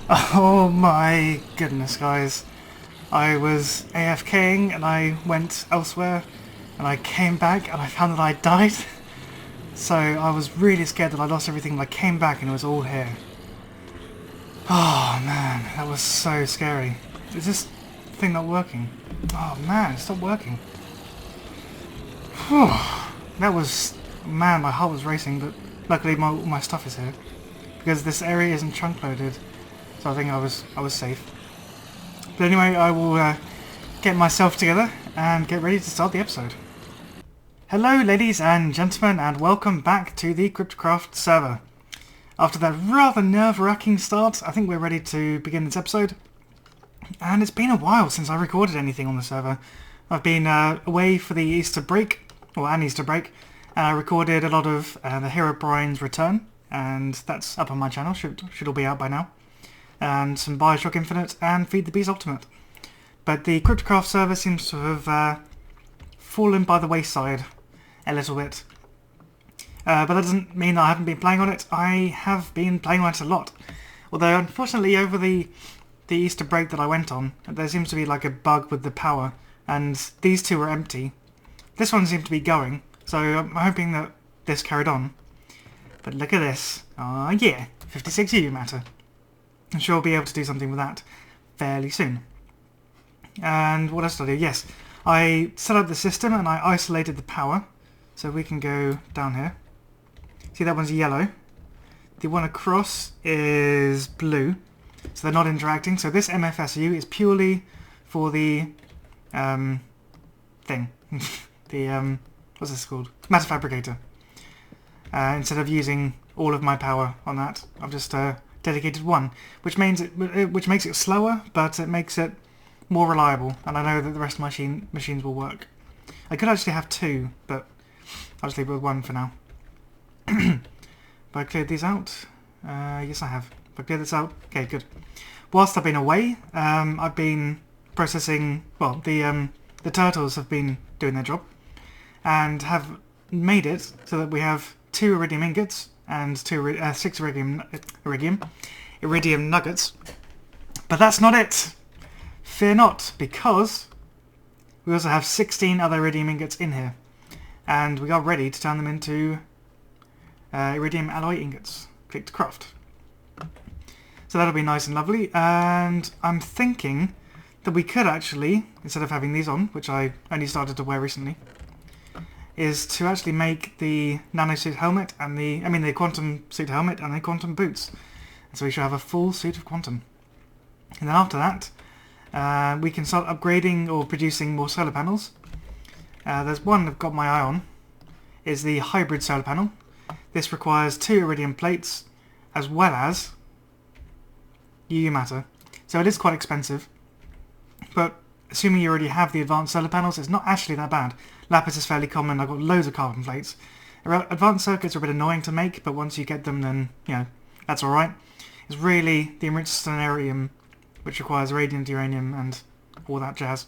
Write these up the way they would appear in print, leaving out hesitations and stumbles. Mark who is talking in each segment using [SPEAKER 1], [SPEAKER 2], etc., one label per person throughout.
[SPEAKER 1] Oh my goodness, guys. I was AFKing and I went elsewhere and I came back and I found that I died. So I was really scared that I lost everything, but I came back and it was all here. Oh man, that was so scary. Is this thing not working? Oh man, it's not working. Whew. That was... Man, my heart was racing, but luckily my stuff is here. Because this area isn't chunk loaded. So I think I was safe. But anyway, I will get myself together and get ready to start the episode. Hello ladies and gentlemen, and welcome back to the Kryptocraft server. After that rather nerve-wracking start, I think we're ready to begin this episode. And it's been a while since I recorded anything on the server. I've been away for the Easter break, or an Easter break, and I recorded a lot of the Herobrine's Return, and that's up on my channel, should all be out by now. And some Bioshock Infinite and Feed the Beast Ultimate. But the Kryptocraft server seems to have fallen by the wayside a little bit. But that doesn't mean that I haven't been playing on it. I have been playing on it a lot. Although unfortunately over the Easter break that I went on, there seems to be like a bug with the power, and these two are empty. This one seemed to be going, so I'm hoping that this carried on. But look at this. Ah yeah, 56 EU matter. I'm sure I'll be able to do something with that fairly soon. And what else did I do? Yes, I set up the system and I isolated the power. So we can go down here. See, that one's yellow. The one across is blue. So they're not interacting. So this MFSU is purely for the thing. The what's this called? Matter Fabricator. Instead of using all of my power on that, I've just dedicated one, which makes it slower, but it makes it more reliable. And I know that the rest of my machines will work. I could actually have two, but I'll just leave it with one for now. Have I cleared these out? Yes, I have. Have I cleared this out? Okay, good. Whilst I've been away, I've been processing... Well, the turtles have been doing their job, and have made it so that we have 2 iridium ingots and 6 iridium nuggets. But that's not it. Fear not, because we also have 16 other iridium ingots in here. And we are ready to turn them into iridium alloy ingots. Click to craft. So that'll be nice and lovely. And I'm thinking that we could actually, instead of having these on, which I only started to wear recently, is to actually make the nanosuit helmet and the quantum suit helmet and the quantum boots. So we should have a full suit of quantum. And then after that, we can start upgrading or producing more solar panels. There's one I've got my eye on, is the hybrid solar panel. This requires 2 iridium plates as well as UU matter. So it is quite expensive, but assuming you already have the advanced solar panels, it's not actually that bad. Lapis is fairly common, I've got loads of carbon plates. Advanced circuits are a bit annoying to make, but once you get them then, you know, that's alright. It's really the enriched stellarium, which requires radiant uranium and all that jazz.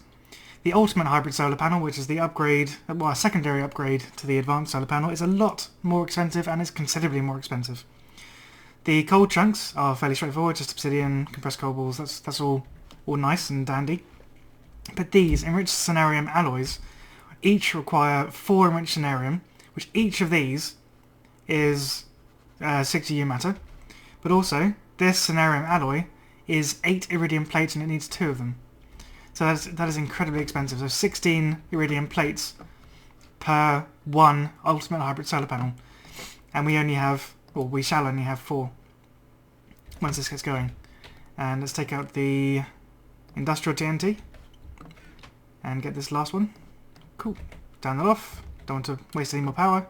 [SPEAKER 1] The ultimate hybrid solar panel, which is the upgrade, well, a secondary upgrade to the advanced solar panel, is a lot more expensive and is considerably more expensive. The cold chunks are fairly straightforward, just obsidian, compressed coal balls, that's all nice and dandy. But these enriched stellarium alloys each require 4 enriched stellarium, which each of these is 6 EU matter. But also, this stellarium alloy is 8 iridium plates and it needs 2 of them. So that is incredibly expensive. So 16 iridium plates per 1 ultimate hybrid solar panel. And we only have, or we shall only have 4 once this gets going. And let's take out the industrial TNT and get this last one. Cool. Turn that off. Don't want to waste any more power.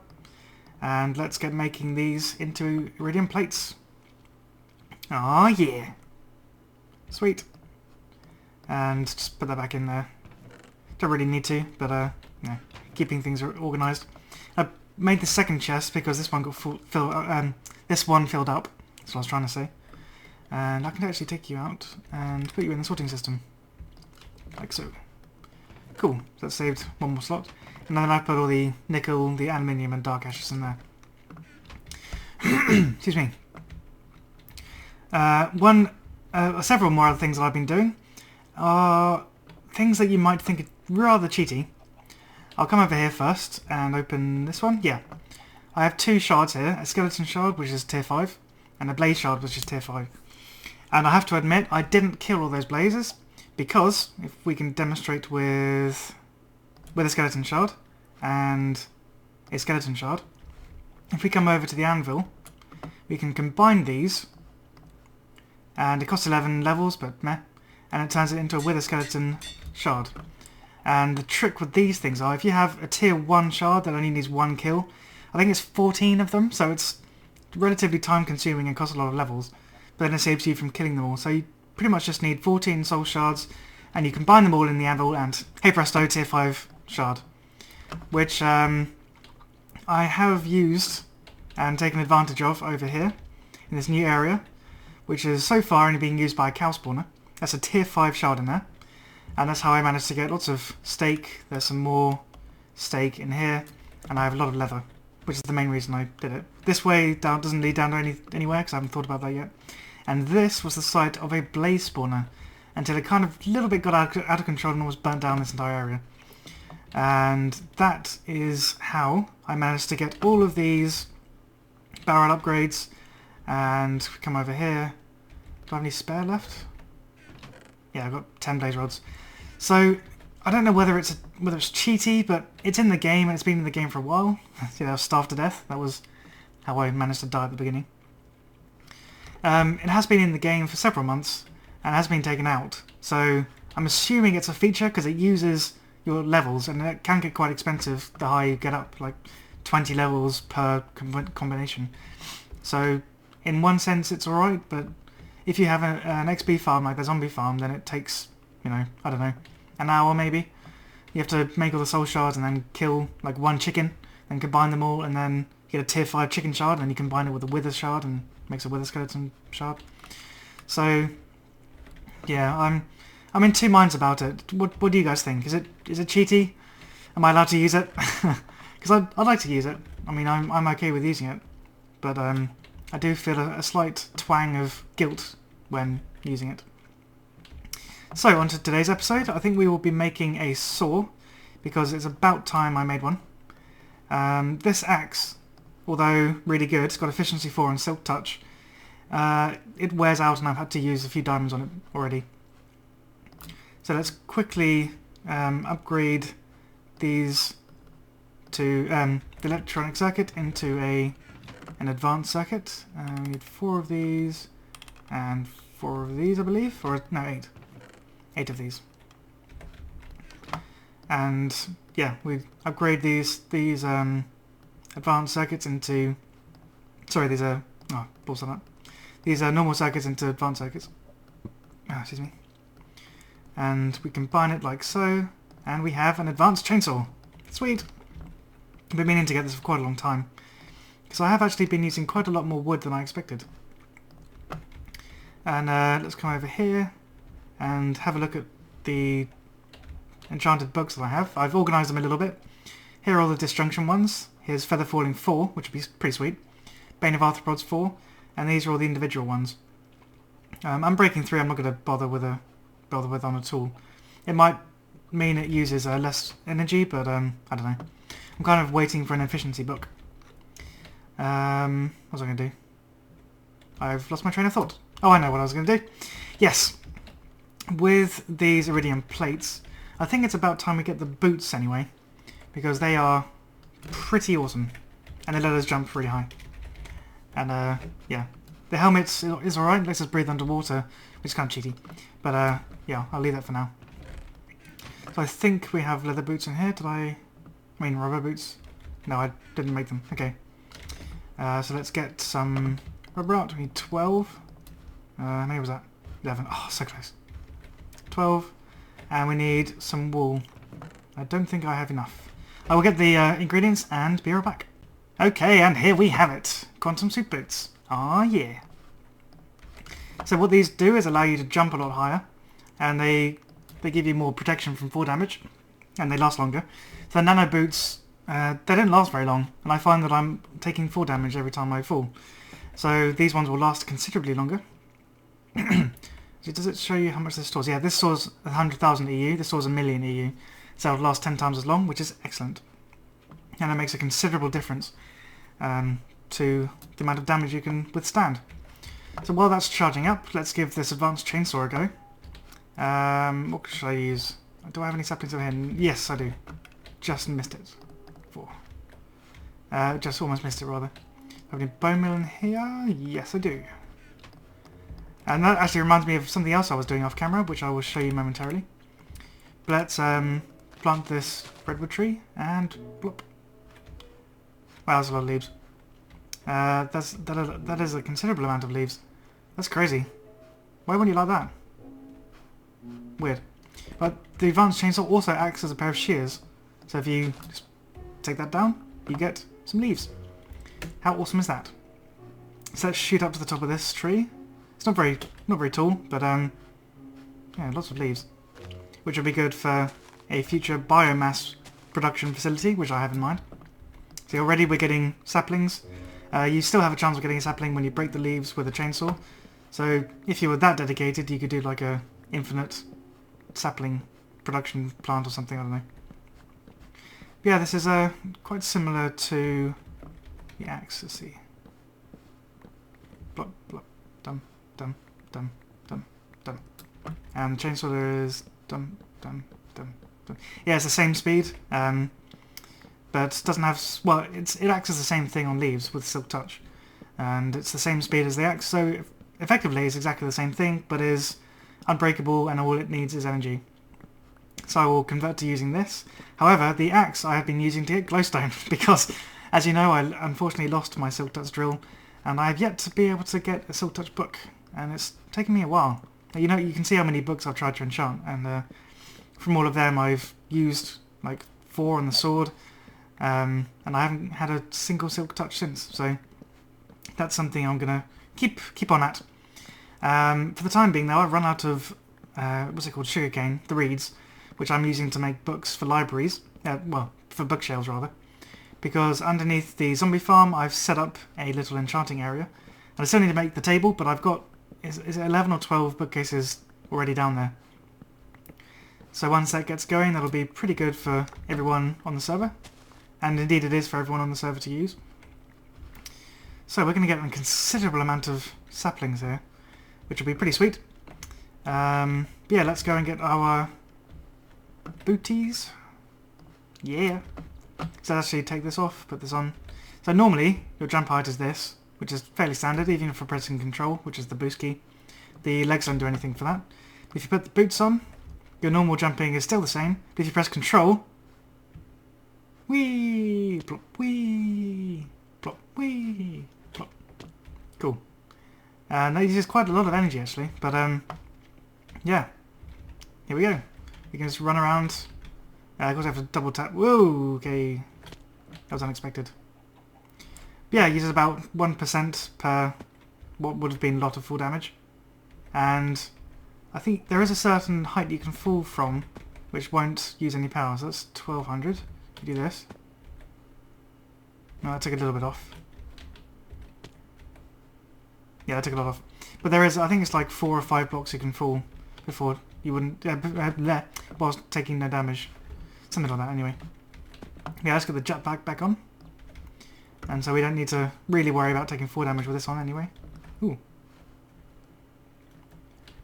[SPEAKER 1] And let's get making these into iridium plates. Oh yeah. Sweet. And just put that back in there. Don't really need to, but yeah, keeping things organised. I made the second chest because this one got filled up. That's what I was trying to say. And I can actually take you out and put you in the sorting system, like so. Cool. So that saved one more slot. And then I put all the nickel, the aluminium, and dark ashes in there. Excuse me. One several more other things that I've been doing are things that you might think are rather cheaty. I'll come over here first and open this one. Yeah. I have 2 shards here, a skeleton shard, which is tier 5, and a blaze shard, which is tier 5. And I have to admit, I didn't kill all those blazes, because if we can demonstrate with a skeleton shard and a skeleton shard, if we come over to the anvil, we can combine these, and it costs 11 levels, but meh, and it turns it into a wither skeleton shard. And the trick with these things are, if you have a tier 1 shard that only needs 1 kill, I think it's 14 of them, so it's relatively time consuming and costs a lot of levels, but then it saves you from killing them all. So you pretty much just need 14 soul shards, and you combine them all in the anvil, and hey presto, tier 5 shard. Which I have used and taken advantage of over here, in this new area, which is so far only being used by a cow spawner. That's a tier 5 shard in there, and that's how I managed to get lots of steak. There's some more steak in here, and I have a lot of leather, which is the main reason I did it. This way doesn't lead down to anywhere, because I haven't thought about that yet. And this was the site of a blaze spawner, until it kind of a little bit got out of control and almost burnt down this entire area. And that is how I managed to get all of these barrel upgrades. And we come over here. Do I have any spare left? Yeah, I've got 10 blaze rods. So I don't know whether it's cheaty, but it's in the game and it's been in the game for a while. You know, I was starved to death. That was how I managed to die at the beginning. It has been in the game for several months and has been taken out. So I'm assuming it's a feature because it uses your levels, and it can get quite expensive the higher you get up, like 20 levels per combination. So in one sense it's alright, but if you have an XP farm like the zombie farm, then it takes, you know, I don't know, an hour maybe. You have to make all the soul shards and then kill like 1 chicken, then combine them all, and then you get a tier 5 chicken shard, and you combine it with a wither shard and makes a wither skeleton shard. So yeah, I'm in 2 minds about it. What do you guys think? Is it cheaty? Am I allowed to use it? Because I'd like to use it. I mean, I'm okay with using it, but I do feel a slight twang of guilt when using it. So on to today's episode. I think we will be making a saw, because it's about time I made one. This axe, although really good, it's got efficiency 4 and silk touch. It wears out and I've had to use a few diamonds on it already. So let's quickly upgrade these to the electronic circuit into an advanced circuit. We need 4 of these and 4 of these, I believe, or no, 8. 8 of these. And yeah, we upgrade these advanced circuits into, sorry, these are, oh, balls on that. These are normal circuits into advanced circuits. Excuse me. And we combine it like so, and we have an advanced chainsaw. Sweet! I've been meaning to get this for quite a long time, because I have actually been using quite a lot more wood than I expected. And let's come over here and have a look at the enchanted books that I have. I've organised them a little bit. Here are all the disjunction ones. Here's Feather Falling 4, which would be pretty sweet. Bane of Arthropods 4, and these are all the individual ones. I'm breaking 3. I'm not going to bother with on at all. It might mean it uses less energy, but I don't know. I'm kind of waiting for an efficiency book. What was I going to do? I've lost my train of thought. Oh, I know what I was going to do. Yes. With these iridium plates, I think it's about time we get the boots anyway, because they are pretty awesome, and they let us jump pretty high. And yeah, the helmet is alright, lets us breathe underwater, which is kind of cheaty, but yeah, I'll leave that for now. So I think we have leather boots in here. I mean rubber boots? No, I didn't make them. Okay. So let's get some rubber out. We need 12. Maybe was that 11? Oh, so close. 12. And we need some wool. I don't think I have enough. I will get the ingredients and be right back. Okay, and here we have it. Quantum suit boots. Ah, yeah. So what these do is allow you to jump a lot higher, and they give you more protection from fall damage, and they last longer. So nano boots, they don't last very long, and I find that I'm taking fall damage every time I fall. So these ones will last considerably longer. Does it show you how much this stores? Yeah, this stores 100,000 EU, this stores 1,000,000 EU. So it'll last 10 times as long, which is excellent. And it makes a considerable difference to the amount of damage you can withstand. So while that's charging up, let's give this advanced chainsaw a go. What should I use? Do I have any saplings over here? Yes, I do. Just missed it. 4. Just almost missed it, rather. Have any bone meal in here? Yes, I do. And that actually reminds me of something else I was doing off camera, which I will show you momentarily. But let's plant this redwood tree, and plop. Wow, that's a lot of leaves. That is a considerable amount of leaves. That's crazy. Why wouldn't you like that? Weird. But the advanced chainsaw also acts as a pair of shears. So if you just take that down, you get some leaves. How awesome is that? So let's shoot up to the top of this tree. It's not very tall, but yeah, lots of leaves, which will be good for a future biomass production facility, which I have in mind. See, already we're getting saplings. You still have a chance of getting a sapling when you break the leaves with a chainsaw. So if you were that dedicated, you could do like a infinite sapling production plant or something, I don't know. But yeah, this is quite similar to the axe. Let's see. Blop, blop, dum, dum, dum, dum, dum. And the chainsaw there is dum, dum, dum, dum. Yeah, it's the same speed, but doesn't have... Well, it acts as the same thing on leaves with Silk Touch. And it's the same speed as the axe, so effectively it's exactly the same thing, but is unbreakable and all it needs is energy. So I will convert to using this. However, the axe I have been using to get glowstone, because, as you know, I unfortunately lost my Silk Touch drill, and I have yet to be able to get a Silk Touch book, and it's taken me a while. You know, you can see how many books I've tried to enchant, and from all of them I've used like 4 on the sword, and I haven't had a single Silk Touch since, so that's something I'm going to keep on at. For the time being though, I've run out of, what's it called, sugarcane, the reeds, which I'm using to make books for libraries, well, for bookshelves rather, because underneath the zombie farm I've set up a little enchanting area, and I still need to make the table, but I've got, is it 11 or 12 bookcases already down there. So once that gets going, that'll be pretty good for everyone on the server, and indeed it is for everyone on the server to use. So we're going to get a considerable amount of saplings here, which will be pretty sweet. Yeah, let's go and get our booties. Yeah. So actually take this off, put this on. So normally your jump height is this, which is fairly standard even for pressing control, which is the boost key. The legs don't do anything for that. If you put the boots on, your normal jumping is still the same, but if you press control, whee, plop, whee, plop, whee, plop. Cool. And that uses quite a lot of energy actually, but yeah, here we go. You can just run around. Of course I have to double tap. Whoa, okay, that was unexpected. But yeah, it uses about 1% per what would have been a lot of full damage, and I think there is a certain height you can fall from which won't use any power, so that's 1200. You do this. No, I took a little bit off. Yeah, I took a lot off. But there is, I think it's like 4 or 5 blocks you can fall before you wouldn't, whilst taking no damage. Something like that anyway. Yeah, let's get the jetpack back on. And so we don't need to really worry about taking 4 damage with this on anyway. Ooh.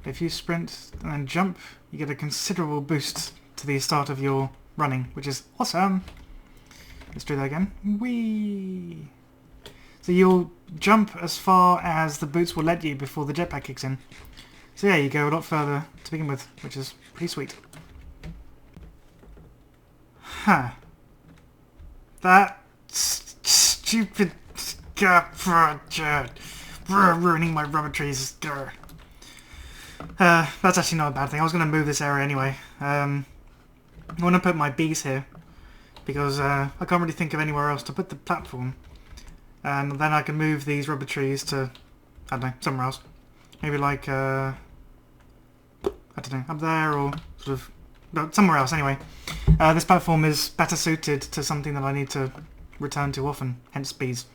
[SPEAKER 1] If you sprint and then jump, you get a considerable boost to the start of your running, which is awesome. Let's do that again. Whee! So you'll jump as far as the boots will let you before the jetpack kicks in. So yeah, you go a lot further to begin with, which is pretty sweet. Huh. That stupid ruining my rubber trees. That's actually not a bad thing. I was going to move this area anyway. I want to put my bees here because I can't really think of anywhere else to put the platform. And then I can move these rubber trees to, I don't know, somewhere else. Maybe like, I don't know, up there or sort of, no, somewhere else anyway. This platform is better suited to something that I need to return to often, hence bees.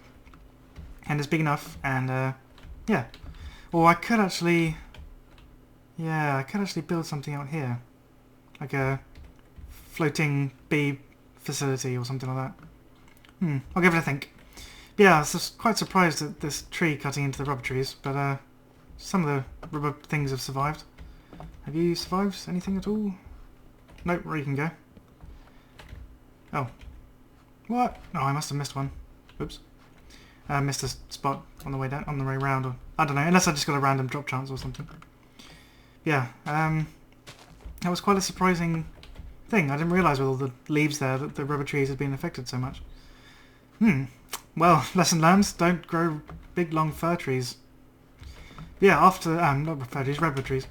[SPEAKER 1] And it's big enough, and yeah. Or I could actually... Yeah, I could actually build something out here. Like a floating bee facility or something like that. I'll give it a think. But yeah, I was quite surprised at this tree cutting into the rubber trees, but some of the rubber things have survived. Have you survived anything at all? Nope, where you can go. Oh. What? No, I must have missed one. Oops. I missed a spot on the way down, on the way round, or I don't know, unless I just got a random drop chance or something. Yeah, that was quite a surprising thing. I didn't realise with all the leaves there that the rubber trees had been affected so much. Well, lesson learned, don't grow big long fir trees. Yeah, after, not fir trees, rubber trees.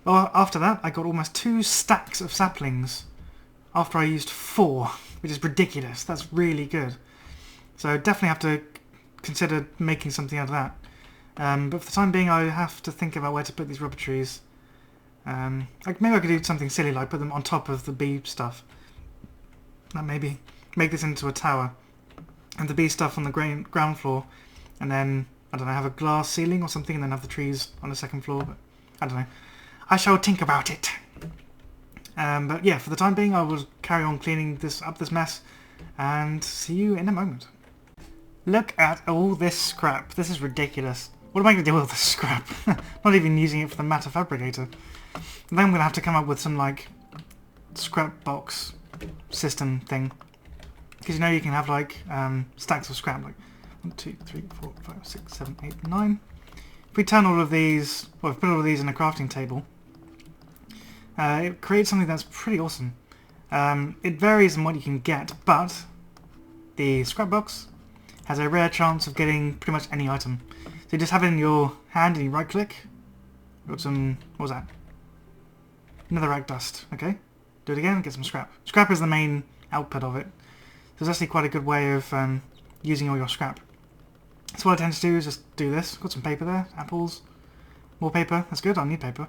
[SPEAKER 1] Well, after that, I got almost 2 stacks of saplings after I used 4, which is ridiculous. That's really good. So definitely have to consider making something out of that. But for the time being, I have to think about where to put these rubber trees. Like maybe I could do something silly, like put them on top of the bee stuff. And maybe make this into a tower. And the bee stuff on the ground floor. And then, I don't know, have a glass ceiling or something, and then have the trees on the second floor. But I don't know. I shall think about it. But yeah, for the time being, I will carry on cleaning this mess, and see you in a moment. Look at all this scrap. This is ridiculous. What am I going to do with all this scrap? Not even using it for the matter fabricator. And then I'm going to have to come up with some, like, scrap box system thing. Because, you know, you can have, like, stacks of scrap. Like, 1, 2, 3, 4, 5, 6, 7, 8, 9. If we turn all of these, well, if we put all of these in a crafting table, it creates something that's pretty awesome. It varies in what you can get, but the scrap box has a rare chance of getting pretty much any item. So you just have it in your hand and you right click. Got some, what was that? Netherrack dust, okay. Do it again, get some scrap. Scrap is the main output of it. So it's actually quite a good way of using all your scrap. So what I tend to do is just do this. Got some paper there, apples, more paper, that's good, I need paper.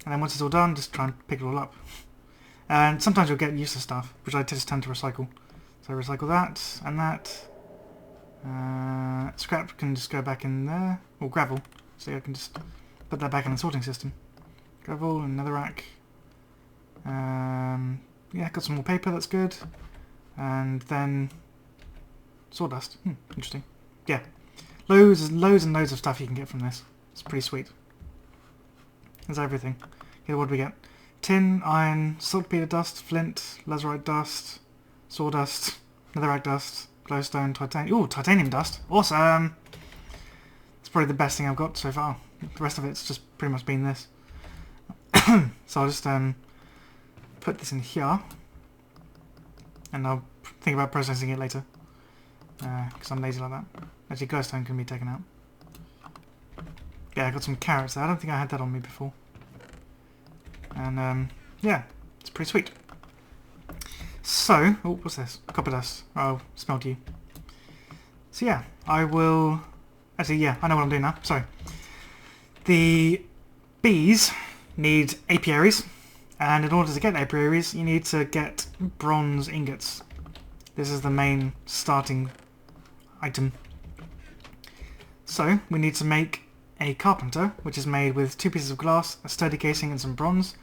[SPEAKER 1] And then once it's all done, just try and pick it all up. And sometimes you'll get useless stuff, which I just tend to recycle. So recycle that, and that. Scrap can just go back in there, or gravel. So I can just put that back in the sorting system. Gravel, another rack. Yeah, got some more paper, that's good. And then sawdust. Interesting. Yeah. Loads and loads of stuff you can get from this. It's pretty sweet. That's everything. Okay, what do we get? Tin, iron, saltpeter dust, flint, lazurite dust, sawdust, netherrack dust, glowstone, titanium. Ooh, titanium dust. Awesome! It's probably the best thing I've got so far. The rest of it's just pretty much been this. So I'll just put this in here. And I'll think about processing it later. Because I'm lazy like that. Actually, glowstone can be taken out. Yeah, I got some carrots there. I don't think I had that on me before. And, yeah, it's pretty sweet. So, oh, what's this? Copper dust. Oh, smelled you. So yeah, I will... Actually, yeah, I know what I'm doing now. Sorry. The bees need apiaries. And in order to get apiaries, you need to get bronze ingots. This is the main starting item. So, we need to make a carpenter, which is made with 2 pieces of glass, a sturdy casing, and some bronze.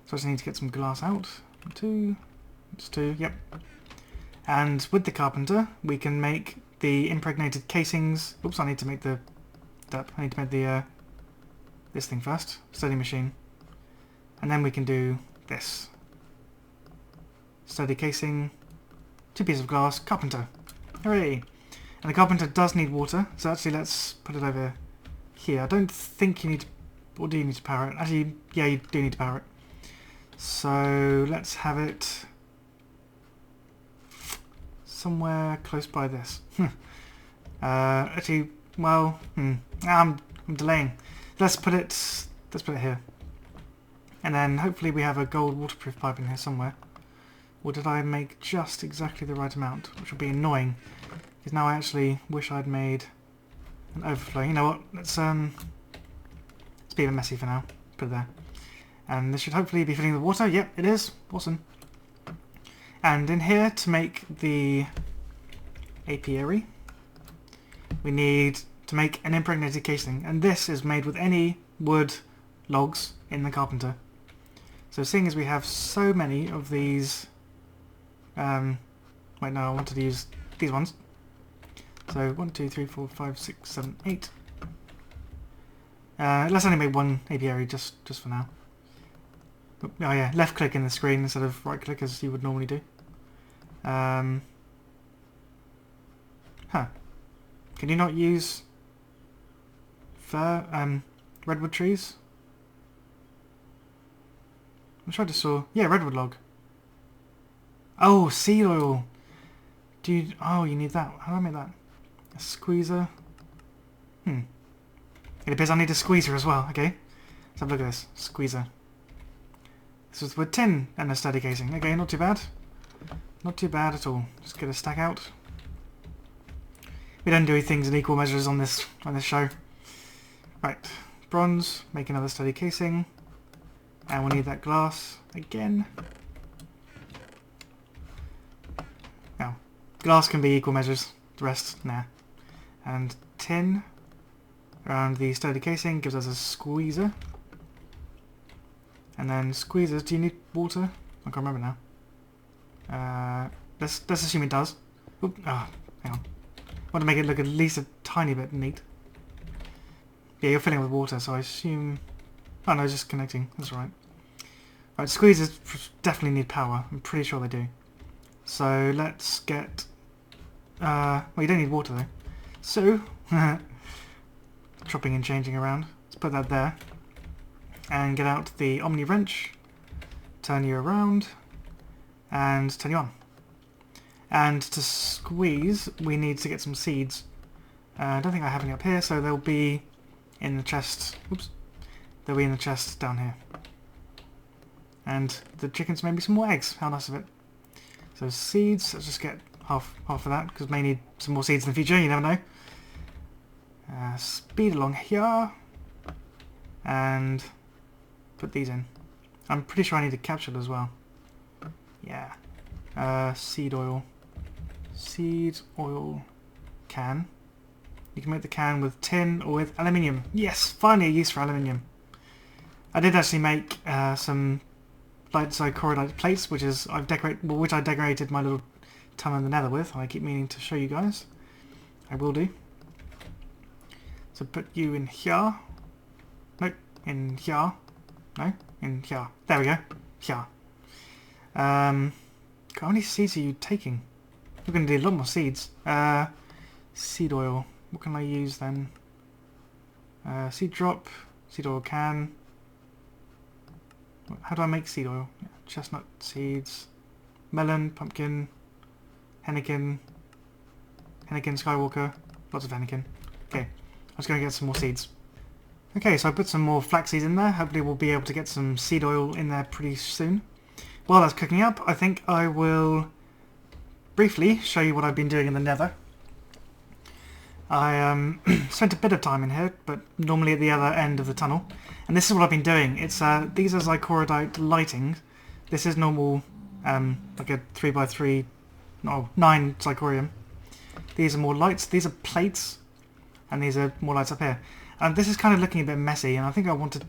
[SPEAKER 1] So I just need to get some glass out. 2, just 2, yep. And with the carpenter, we can make the impregnated casings. Oops, I need to make the... I need to make the this thing first. Sturdy machine. And then we can do this. Sturdy casing, 2 pieces of glass, carpenter. Hooray! And the carpenter does need water, so actually let's put it over here. I don't think you need to... Or do you need to power it? Actually, yeah, you do need to power it. So let's have it somewhere close by this. Actually, well, I'm delaying. Let's put it here. And then hopefully we have a gold waterproof pipe in here somewhere. Or did I make just exactly the right amount? Which would be annoying. Because now I actually wish I'd made an overflow. You know what? Let's be a bit messy for now. Put it there. And this should hopefully be filling the water. Yep, it is. Awesome. And in here, to make the apiary, we need to make an impregnated casing. And this is made with any wood logs in the carpenter. So seeing as we have so many of these... wait, no, I wanted to use these ones. So 1, 2, 3, 4, 5, 6, 7, 8. Let's only make one apiary just for now. Oh yeah, left click in the screen instead of right click as you would normally do. Huh. Can you not use redwood trees? I'm trying to saw... Yeah, redwood log. Oh, seed oil. Oh, you need that. How do I make that? A squeezer. It appears I need a squeezer as well. Okay. Let's have a look at this. Squeezer. This is with tin and a sturdy casing. Okay, not too bad. Not too bad at all. Just get a stack out. We don't do things in equal measures on this show. Right. Bronze. Make another sturdy casing. And we'll need that glass again. Now, glass can be equal measures. The rest, nah. And tin around the sturdy casing gives us a squeezer. And then squeezers, do you need water? I can't remember now. Let's assume it does. Oop, hang on. I want to make it look at least a tiny bit neat. Yeah, you're filling it with water, so I assume... Oh no, just connecting. That's right. Right, squeezers definitely need power. I'm pretty sure they do. So let's get... well, you don't need water though. So, chopping and changing around. Let's put that there. And get out the Omni wrench. Turn you around. And turn you on. And to squeeze, we need to get some seeds. I don't think I have any up here, so they'll be in the chest. Oops. They'll be in the chest down here. And the chickens maybe some more eggs. How nice of it. So seeds, let's just get half of that, because may need some more seeds in the future, you never know. Speed along here. And put these in. I'm pretty sure I need a capsule as well. Yeah. Seed oil. Seed oil can. You can make the can with tin or with aluminium. Yes, finally a use for aluminium. I did actually make some light dichroite plates, which I decorated my little tunnel in the nether with. I keep meaning to show you guys. I will do. So put you in here. Nope, in here. No, in here. There we go. Here. How many seeds are you taking? We're going to need a lot more seeds. Seed oil. What can I use then? Seed drop. Seed oil can. How do I make seed oil? Chestnut seeds. Melon, pumpkin, Henneken, Skywalker. Lots of Henneken. Okay, I was going to get some more seeds. Okay, so I put some more flax seeds in there. Hopefully we'll be able to get some seed oil in there pretty soon. While that's cooking up, I think I will briefly show you what I've been doing in the nether. I spent a bit of time in here, but normally at the other end of the tunnel. And this is what I've been doing. It's these are Zycorodite lighting. This is normal, like a 3x3, no, 9 Zycorium. These are more lights. These are plates, and these are more lights up here. And this is kind of looking a bit messy, and I think I want to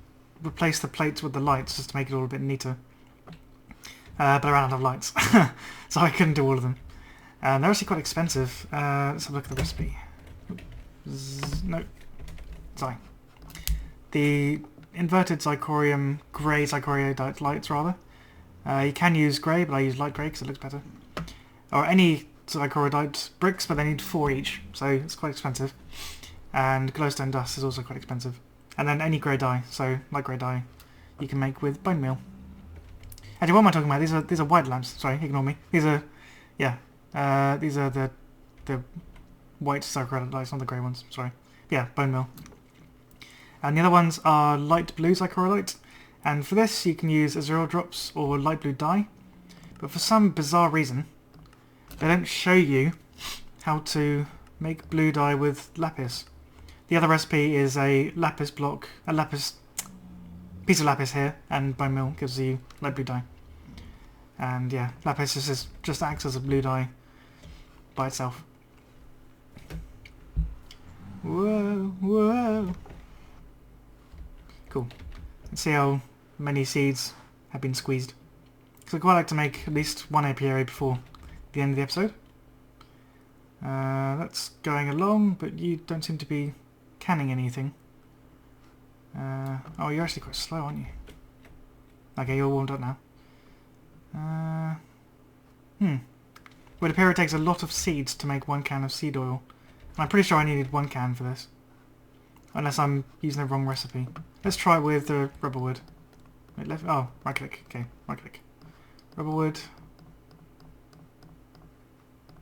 [SPEAKER 1] replace the plates with the lights just to make it all a bit neater. But I ran out of lights, so I couldn't do all of them. And they're actually quite expensive. Let's have a look at the recipe. No. Sorry. The inverted Zycorium, grey Zycorodite lights rather. You can use grey, but I use light grey because it looks better. Or any Zycorodite bricks, but they need 4 each, so it's quite expensive. And glowstone dust is also quite expensive. And then any grey dye, so light grey dye, you can make with bone meal. Actually, what am I talking about? These are white lamps. Sorry, ignore me. These are, yeah, these are the white Zycorodite, not the grey ones. Sorry. Yeah, bone meal. And the other ones are light blue Zycorodite. And for this, you can use Azure drops or light blue dye. But for some bizarre reason, they don't show you how to make blue dye with lapis. The other recipe is a lapis block, piece of lapis here, and bone meal gives you light blue dye. And yeah, lapis just acts as a blue dye by itself. Whoa, whoa. Cool. Let's see how many seeds have been squeezed. Because I'd quite like to make at least one apiary before the end of the episode. That's going along, but you don't seem to be canning anything. Oh, you're actually quite slow, aren't you? Okay, you're warmed up now. Would appear it takes a lot of seeds to make 1 can of seed oil. And I'm pretty sure I needed 1 can for this. Unless I'm using the wrong recipe. Let's try it with the rubber wood. Wait, left. Oh, right click. Okay, right click. Rubber wood. Is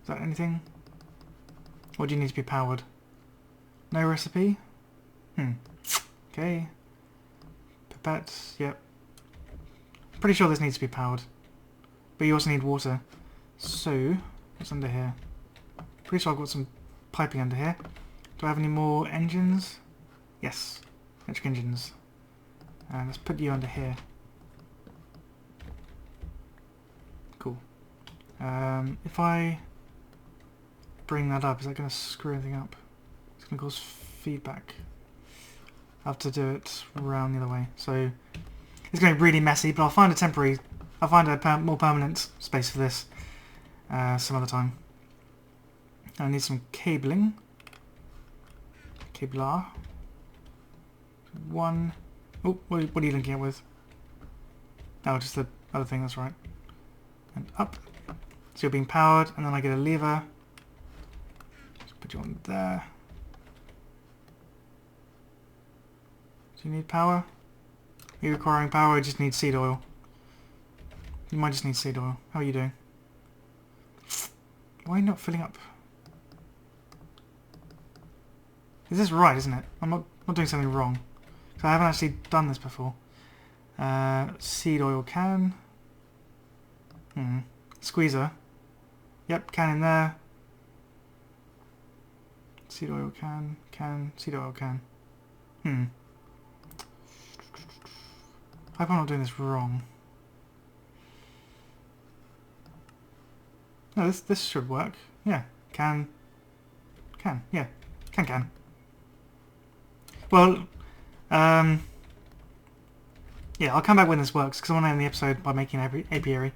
[SPEAKER 1] that anything? Or do you need to be powered? No recipe? Okay. Pipette, yep. Pretty sure this needs to be powered. But you also need water. So, what's under here? Pretty sure I've got some piping under here. Do I have any more engines? Yes. Electric engines. And let's put you under here. Cool. If I bring that up, is that going to screw anything up? It's going to cause feedback. I have to do it round the other way. So it's going to be really messy, but I'll find a more permanent space for this some other time. I need some cabling. Cablar. 1. Oh, what are you linking it with? Oh, just the other thing, that's right. And up. So you're being powered, and then I get a lever. Just put you on there. Do you need power? Are you requiring power or you just need seed oil? You might just need seed oil. How are you doing? Why are you not filling up? Is this right, isn't it? I'm not doing something wrong. So I haven't actually done this before. Seed oil can. Squeezer. Yep, can in there. Seed oil can, seed oil can. I hope I'm not doing this wrong. No, this should work. Yeah, can, yeah, can. Well, yeah, I'll come back when this works, because I want to end the episode by making an apiary.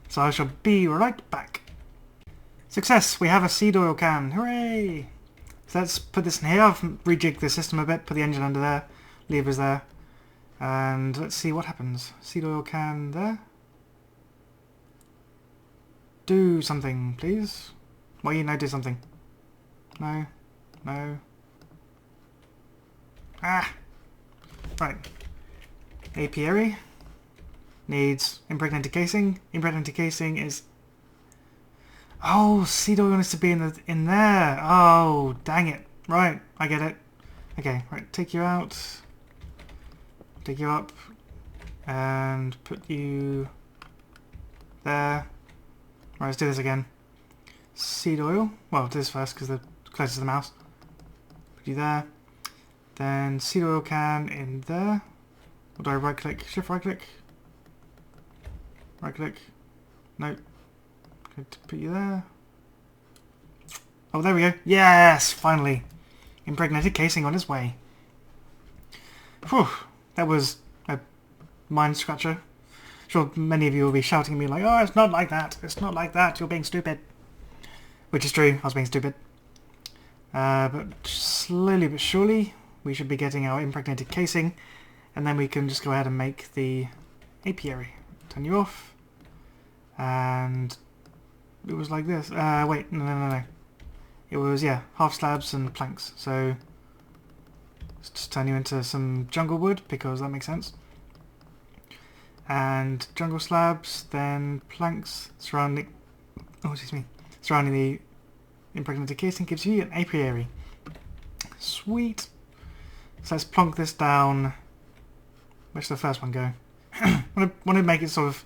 [SPEAKER 1] So I shall be right back. Success! We have a seed oil can. Hooray! So let's put this in here. I've rejigged the system a bit, put the engine under there, levers there, and let's see what happens. Seed oil can there. Do something, please. Well, you know, do something. No. No. Ah! Right. Apiary needs impregnated casing. Impregnated casing is... Oh, seed oil needs to be in there. Oh, dang it. Right, I get it. Okay, right, take you out. Take you up. And put you there. Right, let's do this again. Seed oil. Well, do this first because they're closest to the mouse. Put you there. Then seed oil can in there. Or do I right click? Shift right click? Right click. Nope. Good to put you there. Oh, there we go. Yes! Finally. Impregnated casing on its way. Whew. That was a mind scratcher. Sure, many of you will be shouting at me like, oh, it's not like that. It's not like that. You're being stupid. Which is true. I was being stupid. But slowly but surely, we should be getting our impregnated casing. And then we can just go ahead and make the apiary. Turn you off. And it was like this. Wait, no. It was, yeah, half slabs and planks. So let's just turn you into some jungle wood because that makes sense. And jungle slabs, then planks surrounding... Oh, excuse me. Surrounding the impregnated casing gives you an apiary. Sweet. So let's plonk this down. Where should the first one go? I want to make it sort of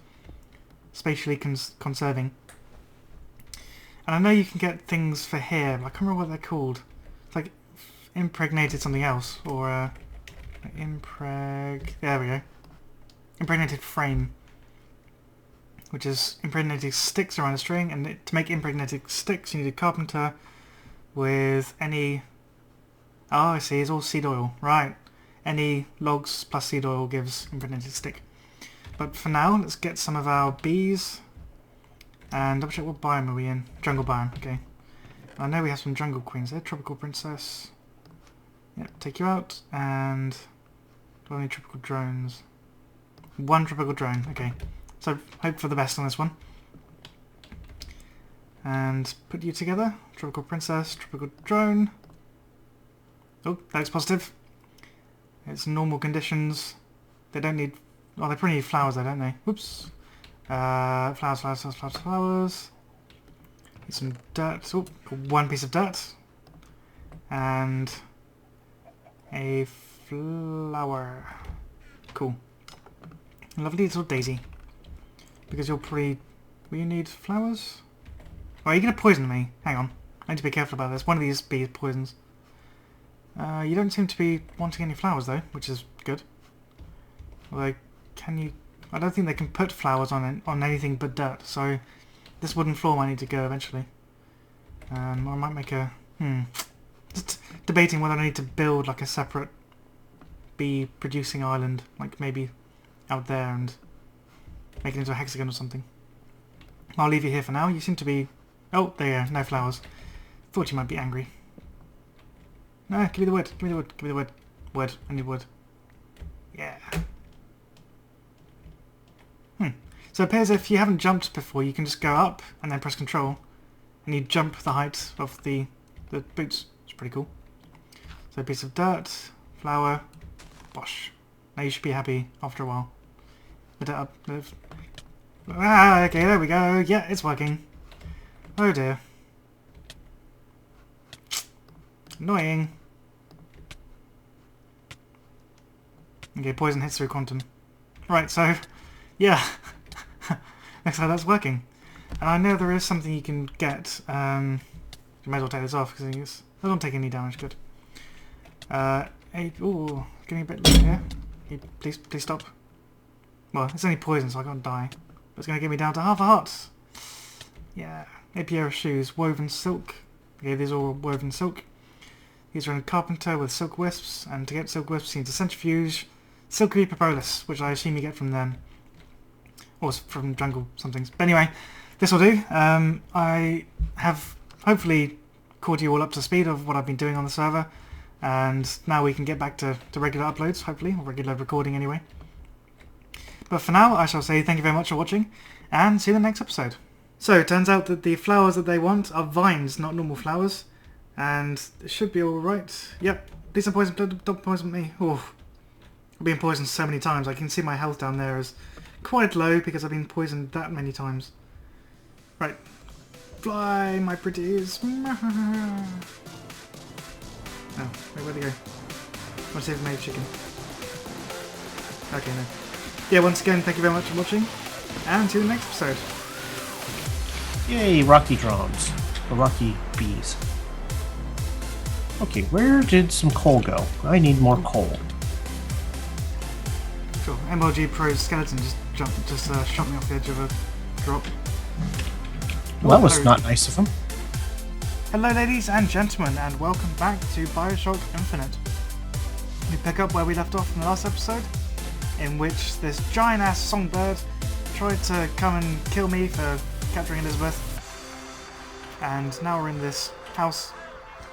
[SPEAKER 1] spatially conserving. And I know you can get things for here, but I can't remember what they're called. It's like impregnated something else, or there we go. Impregnated frame, which is impregnated sticks around a string, and to make impregnated sticks you need a carpenter with any... Oh, I see, it's all seed oil. Right. any logs plus seed oil gives impregnated stick. But for now, let's get some of our bees. And double check what biome are we in? Jungle biome, okay. I know we have some jungle queens there. Tropical princess. Yep, take you out. And do I need tropical drones? One tropical drone, okay. So hope for the best on this one. And put you together. Tropical princess, tropical drone. Oh, that looks positive. It's normal conditions. They don't need... Oh, they probably need flowers though, don't they? Whoops. Flowers. Need some dirt. Oh, one piece of dirt. And a flower. Cool. Lovely little daisy. Because you'll probably... Will you need flowers? Oh, are you going to poison me? Hang on. I need to be careful about this. One of these bees poisons. You don't seem to be wanting any flowers though, which is good. Although, can you... I don't think they can put flowers on anything but dirt, so this wooden floor might need to go eventually. Or I might make a... Just debating whether I need to build like a separate bee producing island, like maybe out there, and make it into a hexagon or something. I'll leave you here for now. You seem to be... Oh, there you go. No flowers. Thought you might be angry. No, give me the wood. Give me the wood. Give me the wood. Wood. I need wood. Yeah. So it appears if you haven't jumped before, you can just go up and then press control. And you jump the height of the boots. It's pretty cool. So a piece of dirt, flour, bosh. Now you should be happy after a while. Let it up. Ah, okay, there we go. Yeah, it's working. Oh dear. Annoying. Okay, poison hits through quantum. Right, so, yeah. Looks like that's working. And I know there is something you can get. You might as well take this off because I don't take any damage. Good. Ooh, give me a bit here. Please stop. Well, it's only poison, so I can't die. But it's going to get me down to half a heart. Yeah. A pair of shoes, woven silk. Okay, these are all woven silk. These are in carpenter with silk wisps, and to get silk wisps you need to centrifuge silky propolis, which I assume you get from them. Or from jungle somethings. But anyway, this will do. I have hopefully caught you all up to speed of what I've been doing on the server, and now we can get back to regular uploads, hopefully, or regular recording anyway. But for now, I shall say thank you very much for watching, and see you in the next episode. So, it turns out that the flowers that they want are vines, not normal flowers, and it should be alright. Yep, please don't poison me. Oh, I've been poisoned so many times. I can see my health down there is quite low because I've been poisoned that many times. Right. Fly, my pretties. Oh, wait, where'd they go? I want to save my chicken. Okay, no. Yeah, once again, thank you very much for watching, and see you in the next episode.
[SPEAKER 2] Yay, rocky drums. Or rocky bees. Okay, where did some coal go? I need more coal.
[SPEAKER 1] Cool. MLG Pro's skeleton just shot me off the edge of a drop.
[SPEAKER 2] Well, that was not nice of him.
[SPEAKER 1] Hello ladies and gentlemen, and welcome back to Bioshock Infinite. We pick up where we left off in the last episode, in which this giant-ass songbird tried to come and kill me for capturing Elizabeth. And now we're in this house